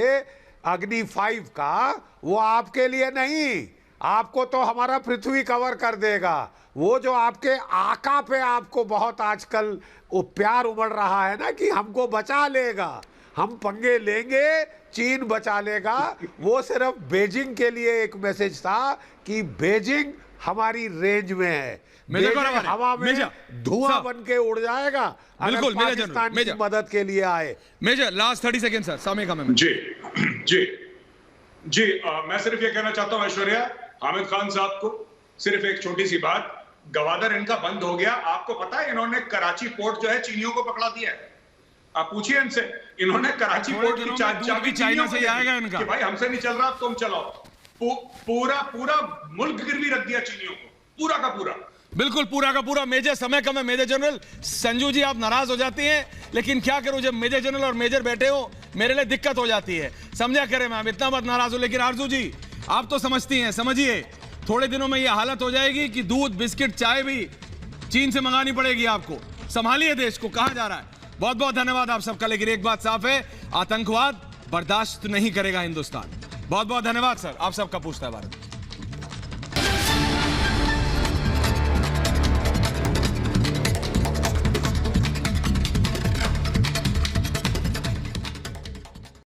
अग्नि 5 का, वो आपके लिए नहीं, आपको तो हमारा पृथ्वी कवर कर देगा। वो जो आपके आका पे आपको बहुत आजकल वो प्यार उमड़ रहा है ना कि हमको बचा लेगा, हम पंगे लेंगे, चीन बचा लेगा, वो सिर्फ बीजिंग के लिए एक मैसेज था कि बीजिंग हमारी रेंज में है, हवा में धुआं बन के उड़ जाएगा अगर पाकिस्तान की मदद के लिए आए। मेजर लास्ट 30 सेकंड सर, समय का मैं जी मैं सिर्फ ये कहना चाहता हूं ऐश्वर्या, हामिद खान साहब को सिर्फ एक छोटी सी बात, गवादर इनका बंद हो गया। आपको पता है इन्होंने कराची पोर्ट जो है चीनियों को पकड़ा दिया है, आप पूछिए इनसे, इन्होंने कराची पोर्ट की चाबी चाइना से आएगा इनका कि भाई हमसे नहीं चल रहा तुम चलाओ, पूरा मुल्क गिरवी रख दिया चीनियों को, पूरा का पूरा। बिल्कुल पूरा का पूरा। मेजर समय कम है, मेजर जनरल संजू जी आप नाराज हो जाती हैं, लेकिन क्या करूं, जब मेजर जनरल और मेजर बैठे हो मेरे लिए दिक्कत हो जाती है, समझा करें मैम, इतना मत नाराज हो। लेकिन आरजू जी आप तो समझती हैं, समझिए थोड़े दिनों में यह हालत हो जाएगी कि दूध बिस्किट चाय भी चीन से मंगानी पड़ेगी आपको। संभालिए देश को, कहां जा रहा है। बहुत बहुत धन्यवाद आप सबका। लेकिन एक बात साफ है, आतंकवाद बर्दाश्त नहीं करेगा हिंदुस्तान। बहुत बहुत धन्यवाद सर, आप सबका पूछता है भारत।